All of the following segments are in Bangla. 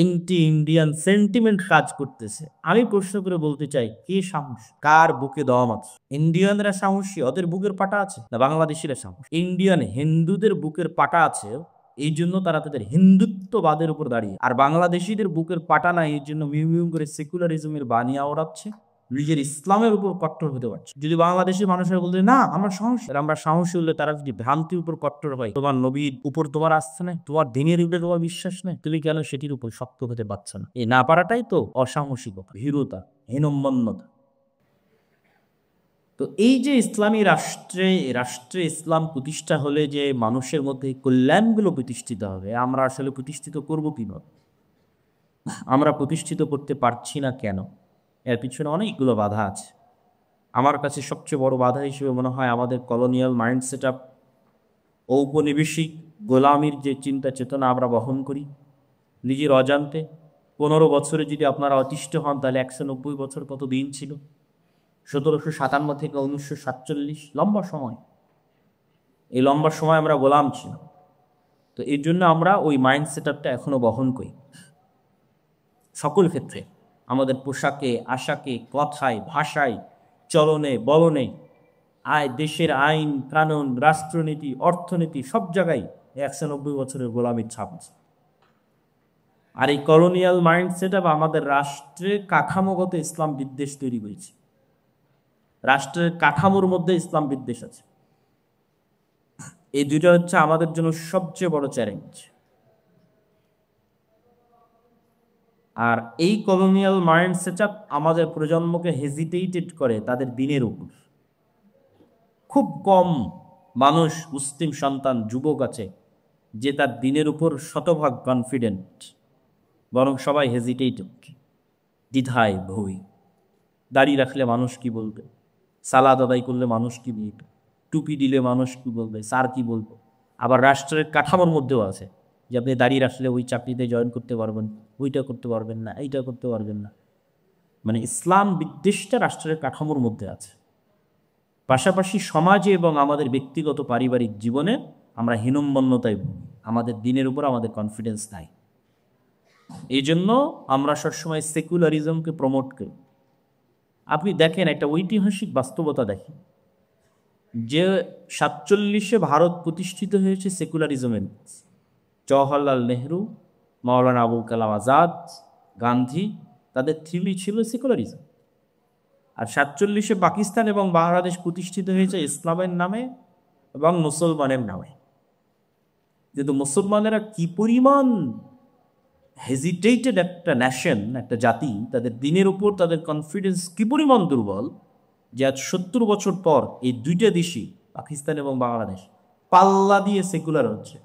এন্টি ইন্ডিয়ান সেন্টিমেন্ট কাজ করতেছে। আমি প্রশ্ন করে বলতে চাই, কে সাহস? কার বুকে দম আছে? ইন্ডিয়ানরা সাহসী, ওদের বুকের পাটা আছে, না বাংলাদেশিরা সাহস? ইন্ডিয়ান হিন্দুদের বুকের পাটা আছে, এই জন্য তারা তাদের হিন্দুত্ববাদের উপর দাঁড়িয়ে, আর বাংলাদেশিদের বুকের পাটা নাই, এই জন্য মিউ মিউ করে সেকুলারিজমের বানিয়া ওড়াচ্ছে, নিজের ইসলামের উপর কট্টর হতে পারছে। যদি বাংলাদেশি মানুষেরা বলতে না আমরা সাহসী, আমরা সাহসী হলে তারা যদি ভ্রান্তির উপর কট্টর হয়, তোমার নবীর উপর তোমার আস্থা নেই, তোমার দিনের উপরে তোমার বিশ্বাস নেই, তুমি কেন সেটির উপর শক্ত হতে পারছো না? এই না পারাটাই তো অসাহসিকতা, ভীরুতা, হীনম্মন্যতা। তো এই যে ইসলামী রাষ্ট্রে ইসলাম প্রতিষ্ঠা হলে যে মানুষের মধ্যে কল্যাণগুলো প্রতিষ্ঠিত হবে, আমরা আসলে প্রতিষ্ঠিত করবো কিভাবে? আমরা প্রতিষ্ঠিত করতে পারছি না কেন? এর পিছনে অনেকগুলো বাধা আছে। আমার কাছে সবচেয়ে বড় বাধা হিসেবে মনে হয় আমাদের কলোনিয়াল মাইন্ড সেট আপ, ঔপনিবেশিক গোলামির যে চিন্তা চেতনা আমরা বহন করি নিজের অজান্তে। 15 বছরে যদি আপনারা অতিষ্ঠ হন, তাহলে 190 বছর কত দিন ছিল? 1757 থেকে 1947, লম্বা সময়। এই লম্বা সময় আমরা গোলাম ছিলাম। তো এই জন্য আমরা ওই মাইন্ড সেট আপটা এখনো বহন করি সকল ক্ষেত্রে, আমাদের পোশাকে, আশাকে, কথায়, ভাষায়, চলনে, বলনে, দেশের আইন কানুন, রাষ্ট্রনীতি, অর্থনীতি, সব জায়গায় 190 বছরের গোলামির ছাপ আছে। আর এই কলোনিয়াল মাইন্ড সেট আপ আমাদের রাষ্ট্রে কাঠামোগত ইসলাম বিদ্বেষ তৈরি করেছে। রাষ্ট্রের কাঠামোর মধ্যে ইসলাম বিদ্বেষ আছে। এই দুইটা হচ্ছে আমাদের জন্য সবচেয়ে বড় চ্যালেঞ্জ। আর এই কলোনিয়াল মাইন্ড সেট আপ আমাদের প্রজন্মকে হেজিটেটেড করে তাদের দিনের উপর। খুব কম মানুষ, মুসলিম সন্তান, যুবক আছে যে তার দিনের উপর শতভাগ কনফিডেন্ট, বরং সবাই হেজিটেটেড, দ্বিধায় ভয়। দাড়ি রাখলে মানুষ কি বলবে, সালাদ আদায় করলে মানুষ কি বলবে, টুপি দিলে মানুষ কি বলবে, স্যার কি বলবো। আবার রাষ্ট্রের কাঠামোর মধ্যেও আছে যে আপনি দাড়ি রাখলে ওই চাকরিতে জয়েন করতে পারবেন, ওইটা করতে পারবেন না, এইটা করতে পারবেন না। মানে ইসলাম বিদ্বেষটা রাষ্ট্রের কাঠামোর মধ্যে আছে। পাশাপাশি সমাজে এবং আমাদের ব্যক্তিগত পারিবারিক জীবনে আমরা হীনম্মন্যতায় ভুগি, আমাদের দিনের উপর আমাদের কনফিডেন্স নাই। এই জন্য আমরা সবসময় সেকুলারিজমকে প্রমোট করি। আপনি দেখেন, একটা ঐতিহাসিক বাস্তবতা দেখেন যে 47-এ ভারত প্রতিষ্ঠিত হয়েছে সেকুলারিজমের। জওহরলাল নেহরু, মাওলানা আবুল কালাম আজাদ, গান্ধী, তাদের থিওরি ছিল সেকুলারিজম। আর 47-এ পাকিস্তান এবং বাংলাদেশ প্রতিষ্ঠিত হয়েছে ইসলামের নামে এবং মুসলমানের নামে। কিন্তু মুসলমানেরা কি পরিমাণ হেজিটেটেড একটা ন্যাশন, একটা জাতি, তাদের দিনের উপর তাদের কনফিডেন্স কি পরিমাণ দুর্বল যে আজ 70 বছর পর এই দুইটা দেশই, পাকিস্তান এবং বাংলাদেশ, পাল্লা দিয়ে সেকুলার হচ্ছে।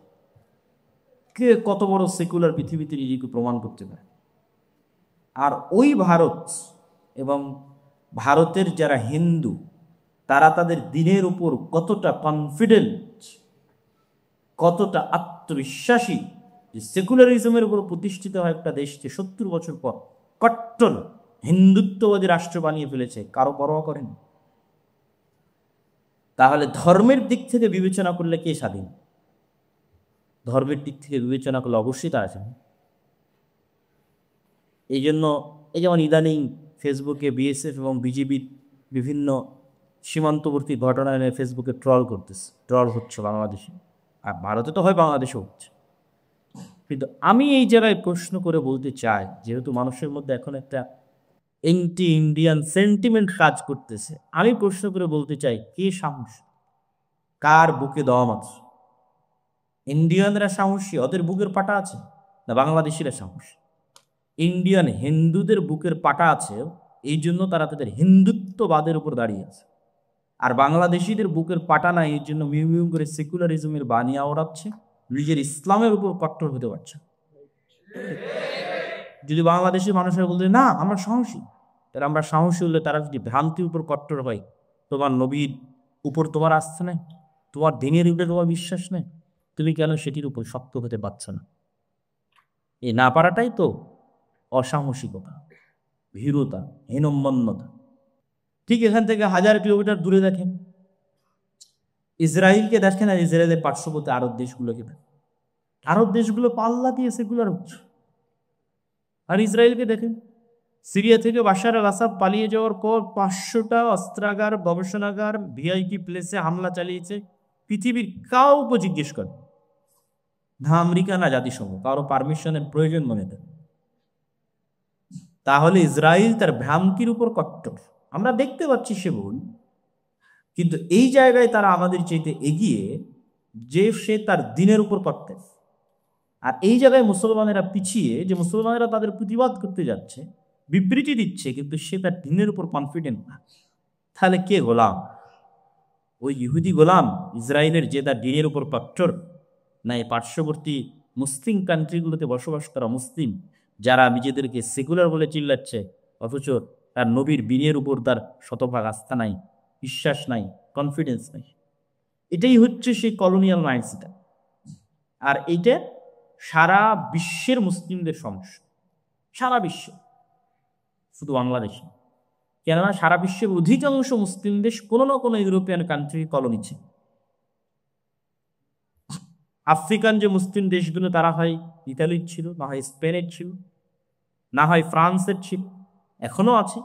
কে কত বড় সেকুলার পৃথিবীতে নিজেকে প্রমাণ করতে পারে। আর ওই ভারত এবং ভারতের যারা হিন্দু, তারা তাদের দিনের উপর কতটা কনফিডেন্ট, কতটা আত্মবিশ্বাসী যে সেকুলারিজমের উপর প্রতিষ্ঠিত হয় একটা দেশকে 70 বছর পর কট্টর হিন্দুত্ববাদী রাষ্ট্র বানিয়ে ফেলেছে, কারো পরোয়া করেন। তাহলে ধর্মের দিক থেকে বিবেচনা করলে কে স্বাধীন? ধর্মের দিক থেকে বিবেচনা করলে অবশ্যই তারা স্বাধীন। এই জন্য এই যেমন ইদানিং ফেসবুকে বিএসএফ এবং বিজিবির বিভিন্ন সীমান্তবর্তী ঘটনা এনে ফেসবুকে ট্রল হচ্ছে বাংলাদেশে, আর ভারতে তো হয়, বাংলাদেশেও হচ্ছে। কিন্তু আমি এই জায়গায় প্রশ্ন করে বলতে চাই, যেহেতু মানুষের মধ্যে এখন একটা এন্টি ইন্ডিয়ান সেন্টিমেন্ট কাজ করতেছে, আমি প্রশ্ন করে বলতে চাই, কে সাহস? কার বুকে দম আছে? ইন্ডিয়ানরা সাহসী, ওদের বুকের পাটা আছে, না বাংলাদেশিরা সাহসী? ইন্ডিয়ান হিন্দুদের বুকের পাটা আছে, এই জন্য তারা তাদের হিন্দুত্ববাদের উপর দাঁড়িয়ে আছে, আর বাংলাদেশিদের বুকের পাটা নাই, এই জন্য মিউ মিউ করে সেকুলারিজমের বানিয়া ওড়াচ্ছে, নিজের ইসলামের উপর কট্টর হতে পারছে। যদি বাংলাদেশের মানুষেরা বলতে না আমরা সাহসী, তাহলে আমরা সাহসী হলে তারা যদি ভ্রান্তির উপর কট্টর হয়, তোমার নবীর উপর তোমার আস্থা নেই, তোমার দিনের উপরে তোমার বিশ্বাস নেই, তুমি কেন সেটির উপর শক্ত হতে পারছ না? এই না পারাটাই তো অসাহসিকতা, ভীরুতা, হীনম্মন্যতা। ঠিক এখান থেকে 1000 কিলোমিটার দূরে দেখেন ইসরায়েলকে, দেখেন আর ইসরায়েলের পার্শ্ববর্তী আরব দেশগুলোকে দেখেন। আরব দেশগুলো পাল্লা দিয়ে সেকুলার হচ্ছে। আর ইসরায়েলকে দেখেন, সিরিয়া থেকে বাশার আল আসাদ পালিয়ে যাওয়ার পর 500টা অস্ত্রাগার, গবেষণাগার, ভিআইপি প্লেসে হামলা চালিয়েছে। পৃথিবীর কাউকে জিজ্ঞেস করে না, আমেরিকা না জাতিসংঘ, কারো পারমিশনের প্রয়োজন মনে দেয়। তাহলে ইসরায়েল তার ভ্রান্তির উপর কট্টর, আমরা দেখতে পাচ্ছি সে ভুল, কিন্তু এই জায়গায় তারা আমাদের চাইতে এগিয়ে, যে সে তার দিনের উপর কট্টর। আর এই জায়গায় মুসলমানেরা পিছিয়ে, যে মুসলমানেরা তাদের প্রতিবাদ করতে যাচ্ছে, বিবৃতি দিচ্ছে, কিন্তু সে তার দিনের উপর কনফিডেন্ট না। তাহলে কে গোলাম? ওই ইহুদি গোলাম ইসরায়েলের, যে তার দিনের উপর কট্টর, না এই পার্শ্ববর্তী মুসলিম কান্ট্রিগুলোতে বসবাস করা মুসলিম, যারা নিজেদেরকে সেকুলার বলে চিল্লাচ্ছে, অথচ তার নবীর দিনের উপর তার শতভাগ আস্থা নাই, বিশ্বাস নাই, কনফিডেন্স নাই। এটাই হচ্ছে সেই কলোনিয়াল মাইন্ডসেট। আর এইটা সারা বিশ্বের মুসলিমদের সমস্যা, সারা বিশ্বে, শুধু বাংলাদেশে। কেননা সারা বিশ্বের অধিকাংশ মুসলিম দেশ কোনো না কোনো ইউরোপিয়ান কান্ট্রি কলোনি ছিল। আফ্রিকান যে মুসলিম দেশগুলো, তারা হয় ইতালির ছিল, না হয় স্পেনের ছিল, না হয় ফ্রান্সের ছিল, এখনো আছে।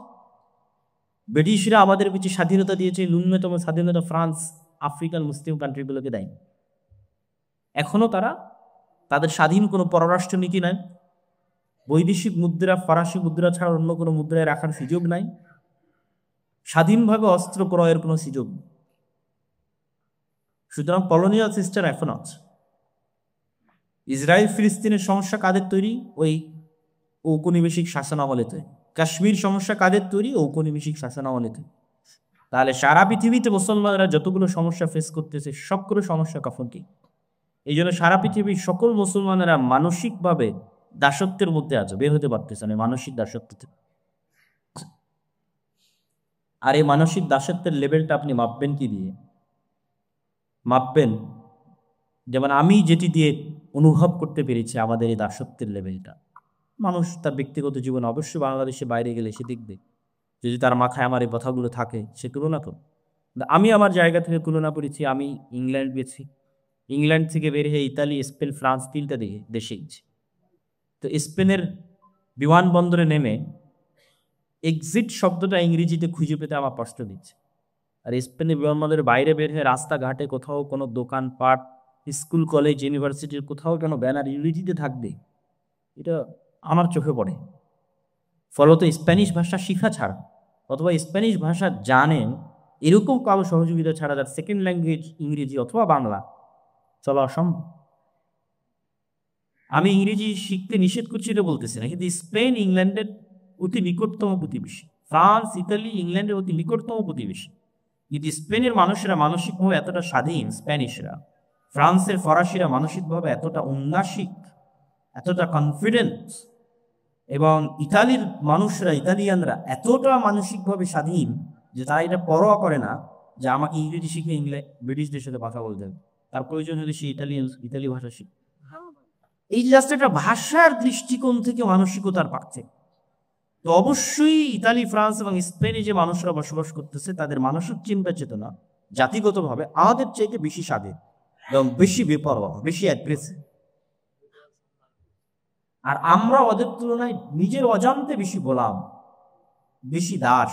ব্রিটিশরা আমাদের কিছু স্বাধীনতা দিয়েছে, ন্যূনতম স্বাধীনতা ফ্রান্স আফ্রিকান মুসলিম কান্ট্রিগুলোকে দেয়। এখনো তারা, তাদের স্বাধীন কোনো পররাষ্ট্র নীতি নাই, বৈদেশিক মুদ্রা ফরাসি মুদ্রা ছাড়া অন্য কোনো মুদ্রায় রাখার সুযোগ নাই, স্বাধীনভাবে অস্ত্র ক্রয়ের কোনো সুযোগ নেই। সুতরাং কলোনিয়াল সিস্টেম এখন আছে। ইসরায়েল ফিলিস্তিনের সমস্যা কাদের তৈরি? ওই ঔপনিবেশিক শাসনামলেতে। কাশ্মীর সমস্যা কাদের তৈরি? ঔপনিবেশিক শাসনামলেতে। তাহলে সারা পৃথিবীতে মুসলমানরা যতগুলো সমস্যা ফেস করতেছে, সবগুলো সমস্যা কখন কি? এই জন্য সারা পৃথিবীর সকল মুসলমানেরা মানসিকভাবে দাসত্বের মধ্যে আছে, বের হতে পারতেছে না মানসিক দাসত্ব থেকে। আর এই মানসিক দাসত্বের লেভেলটা আপনি মাপবেন কি দিয়ে? মাপবেন যেমন আমি যেটি দিয়ে অনুভব করতে পেরেছি আমাদের এই দাসত্বের লেভেলটা। মানুষ তার ব্যক্তিগত জীবন অবশ্যই বাংলাদেশে বাইরে গেলে সে দেখবে, যদি তার মাথায় আমার এই কথাগুলো থাকে, সে তুলনা করবে। আমি আমার জায়গা থেকে তুলনা করেছি। আমি ইংল্যান্ড গেছি, ইংল্যান্ড থেকে বের হয়ে ইতালি, স্পেন, ফ্রান্স, 3টা দেশে গেছি। তো স্পেনের বিমানবন্দরে নেমে এক্সিট শব্দটা ইংরেজিতে খুঁজে পেতে আমার কষ্ট দিচ্ছে। আর স্পেনের বিমানবন্দরের বাইরে বের হয়ে রাস্তাঘাটে কোথাও কোনো দোকানপাট, স্কুল, কলেজ, ইউনিভার্সিটির কোথাও কেন ব্যানার ইংরেজিতে থাকবে, এটা আমার চোখে পড়ে। ফলত স্প্যানিশ ভাষা শিখা ছাড়া, অথবা স্প্যানিশ ভাষা জানেন এরকম কারো সহযোগিতা ছাড়া, যার সেকেন্ড ল্যাঙ্গুয়েজ ইংরেজি অথবা বাংলা, চলা অসম্ভব। আমি ইংরেজি শিখতে নিষেধ করছি এটা বলতেছি না, কিন্তু স্পেন ইংল্যান্ডের অতি নিকটতম প্রতিবেশী, ফ্রান্স, ইতালি ইংল্যান্ডের অতি নিকটতম প্রতিবেশী। কিন্তু স্পেনের মানুষেরা মানসিকভাবে এতটা স্বাধীন, স্প্যানিশরা, ফ্রান্সের ফরাসিরা মানসিকভাবে এতটা উন্নাসিক, এতটা কনফিডেন্স, এবং ইতালির মানুষরা, ইতালিয়ানরা এতটা মানসিকভাবে স্বাধীন যে তারা এটা পরোয়া করে না যে আমাকে ইংরেজি শিখে ব্রিটিশদের সাথে কথা বলতে হবে, তার প্রয়োজন হলে সে ইতালি ভাষা শিখে। এই জাস্ট একটা ভাষার দৃষ্টিকোণ থেকে মানসিকতার পার্থক্য। তো অবশ্যই ইতালি, ফ্রান্স এবং স্পেনে যে মানুষরা বসবাস করতেছে, তাদের মানসিক চিন্তা চেতনা জাতিগতভাবে আমাদের চাইতে বেশি স্বাধীন এবং বেশি বেপরোয়া, বেশি অ্যাগ্রেসিভ। আর আমরা ওদের তুলনায় নিজের অজান্তে বেশি গোলাম, বেশি দাস।